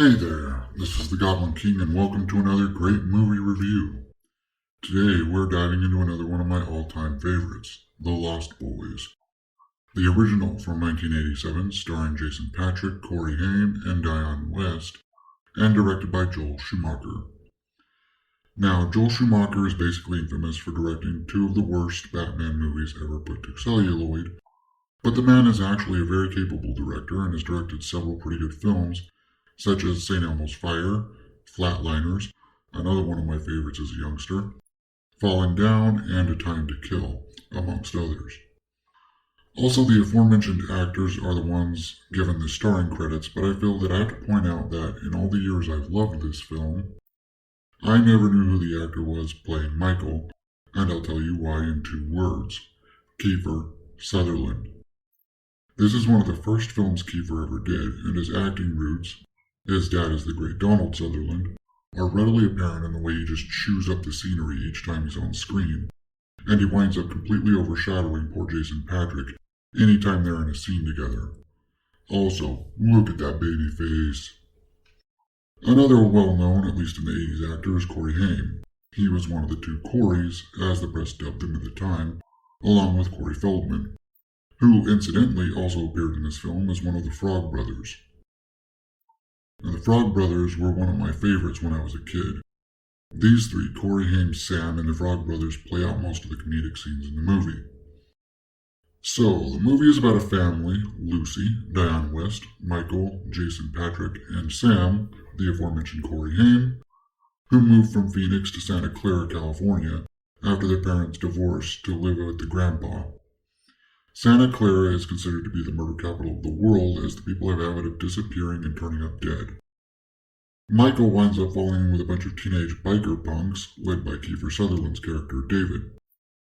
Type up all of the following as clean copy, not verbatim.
Hey there, this is the Goblin King and welcome to another great movie review. Today we're diving into another one of my all-time favorites, The Lost Boys. The original from 1987 starring Jason Patric, Corey Haim, and Diane West, and directed by Joel Schumacher. Now, Joel Schumacher is basically infamous for directing two of the worst Batman movies ever put to celluloid, but the man is actually a very capable director and has directed several pretty good films, such as St. Elmo's Fire, Flatliners, another one of my favorites as a youngster, Falling Down, and A Time to Kill, amongst others. Also, the aforementioned actors are the ones given the starring credits, but I feel that I have to point out that in all the years I've loved this film, I never knew who the actor was playing Michael, and I'll tell you why in 2 words: Kiefer Sutherland. This is one of the first films Kiefer ever did, and his acting roots, his dad is the great Donald Sutherland, are readily apparent in the way he just chews up the scenery each time he's on screen, and he winds up completely overshadowing poor Jason Patric anytime they're in a scene together. Also, look at that baby face. Another well-known, at least in the 80s actor, is Corey Haim. He was one of the 2 Coreys, as the press dubbed him at the time, along with Corey Feldman, who incidentally also appeared in this film as one of the Frog Brothers. Now, the Frog Brothers were one of my favorites when I was a kid. These 3, Corey, Haim, Sam, and the Frog Brothers, play out most of the comedic scenes in the movie. So, the movie is about a family: Lucy, Diane West, Michael, Jason Patric, and Sam, the aforementioned Corey Haim, who moved from Phoenix to Santa Clara, California, after their parents divorced to live with the grandpa. Santa Clara is considered to be the murder capital of the world, as the people have a habit of disappearing and turning up dead. Michael winds up falling in with a bunch of teenage biker punks, led by Kiefer Sutherland's character, David.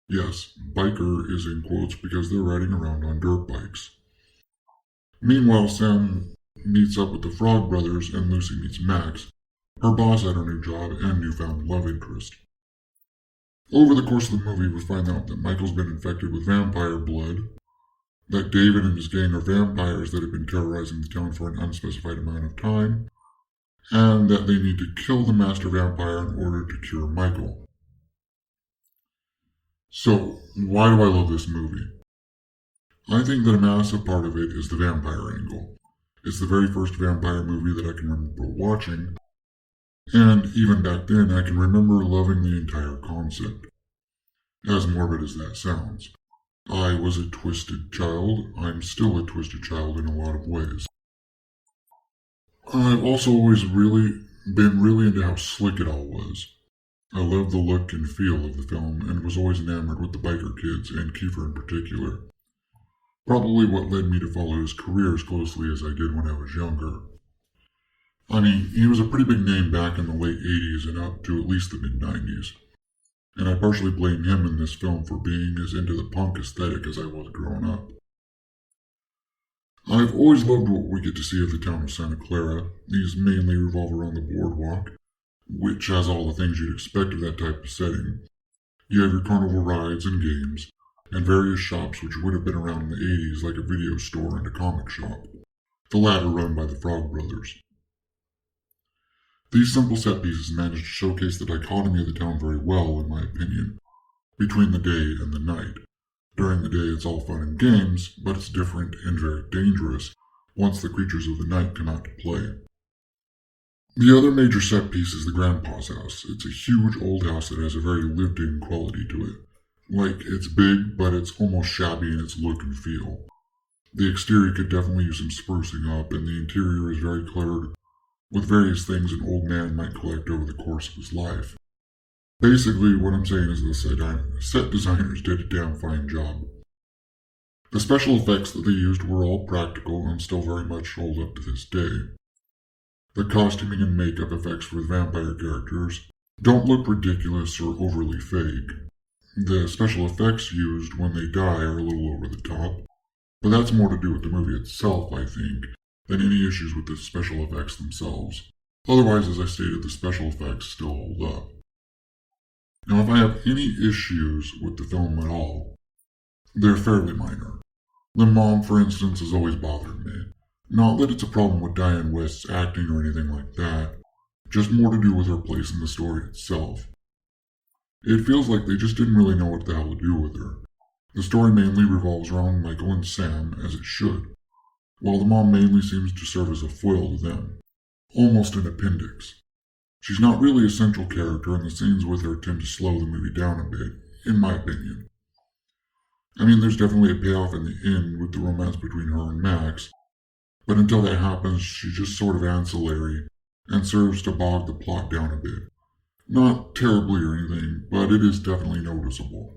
Yes, biker is in quotes because they're riding around on dirt bikes. Meanwhile, Sam meets up with the Frog Brothers and Lucy meets Max, her boss at her new job and newfound love interest. Over the course of the movie, we find out that Michael's been infected with vampire blood, that David and his gang are vampires that have been terrorizing the town for an unspecified amount of time, and that they need to kill the master vampire in order to cure Michael. So, why do I love this movie? I think that a massive part of it is the vampire angle. It's the very first vampire movie that I can remember watching, and even back then I can remember loving the entire concept. As morbid as that sounds, I was a twisted child. I'm still a twisted child in a lot of ways. I've also always been really into how slick it all was. I loved the look and feel of the film and was always enamored with the biker kids and Kiefer in particular. Probably what led me to follow his career as closely as I did when I was younger. I mean, he was a pretty big name back in the late 80s and up to at least the mid-90s. And I partially blame him in this film for being as into the punk aesthetic as I was growing up. I've always loved what we get to see of the town of Santa Clara. These mainly revolve around the boardwalk, which has all the things you'd expect of that type of setting. You have your carnival rides and games, and various shops which would have been around in the 80s, like a video store and a comic shop, the latter run by the Frog Brothers. These simple set pieces manage to showcase the dichotomy of the town very well, in my opinion, between the day and the night. During the day it's all fun and games, but it's different and very dangerous once the creatures of the night come out to play. The other major set piece is the grandpa's house. It's a huge old house that has a very lived-in quality to it. Like, it's big, but it's almost shabby in its look and feel. The exterior could definitely use some sprucing up, and the interior is very cluttered with various things an old man might collect over the course of his life. Basically, what I'm saying is the set designers did a damn fine job. The special effects that they used were all practical and still very much hold up to this day. The costuming and makeup effects for the vampire characters don't look ridiculous or overly fake. The special effects used when they die are a little over the top, but that's more to do with the movie itself, I think, than any issues with the special effects themselves. Otherwise, as I stated, the special effects still hold up. Now, if I have any issues with the film at all, they're fairly minor. The mom, for instance, has always bothered me. Not that it's a problem with Diane West's acting or anything like that, just more to do with her place in the story itself. It feels like they just didn't really know what the hell to do with her. The story mainly revolves around Michael and Sam, as it should, while the mom mainly seems to serve as a foil to them, almost an appendix. She's not really a central character, and the scenes with her tend to slow the movie down a bit, in my opinion. I mean, there's definitely a payoff in the end with the romance between her and Max, but until that happens, she's just sort of ancillary and serves to bog the plot down a bit. Not terribly or anything, but it is definitely noticeable.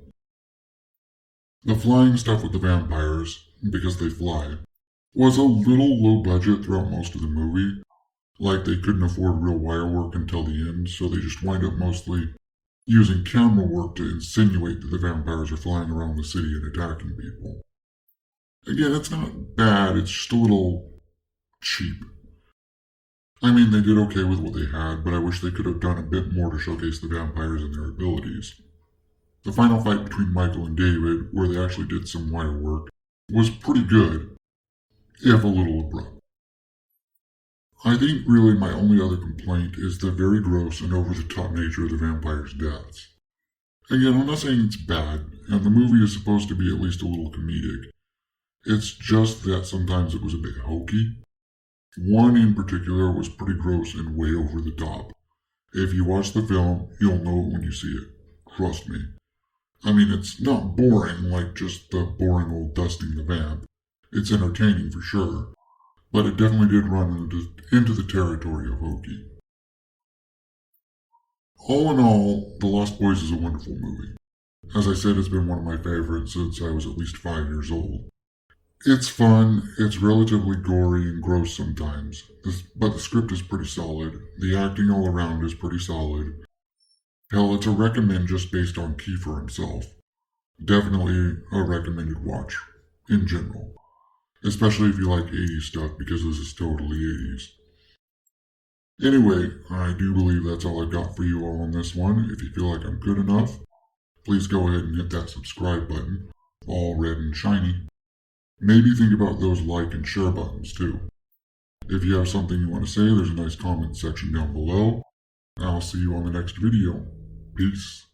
The flying stuff with the vampires, because they fly, was a little low budget throughout most of the movie. Like they couldn't afford real wire work until the end, so they just wind up mostly using camera work to insinuate that the vampires are flying around the city and attacking people. Again, it's not bad, it's just a little cheap. I mean, they did okay with what they had, but I wish they could have done a bit more to showcase the vampires and their abilities. The final fight between Michael and David, where they actually did some wire work, was pretty good, if a little abrupt. I think really my only other complaint is the very gross and over-the-top nature of the vampires' deaths. Again, I'm not saying it's bad, and the movie is supposed to be at least a little comedic. It's just that sometimes it was a bit hokey. One in particular was pretty gross and way over the top. If you watch the film, you'll know it when you see it. Trust me. I mean, it's not boring like just the boring old dusting the vamp. It's entertaining for sure, but it definitely did run into the territory of hokey. All in all, The Lost Boys is a wonderful movie. As I said, it's been one of my favorites since I was at least 5 years old. It's fun, it's relatively gory and gross sometimes, but the script is pretty solid. The acting all around is pretty solid. Hell, it's a recommend just based on Kiefer himself. Definitely a recommended watch, in general. Especially if you like 80s stuff, because this is totally 80s. Anyway, I do believe that's all I've got for you all on this one. If you feel like I'm good enough, please go ahead and hit that subscribe button, all red and shiny. Maybe think about those like and share buttons too. If you have something you want to say, there's a nice comment section down below. I'll see you on the next video. Peace.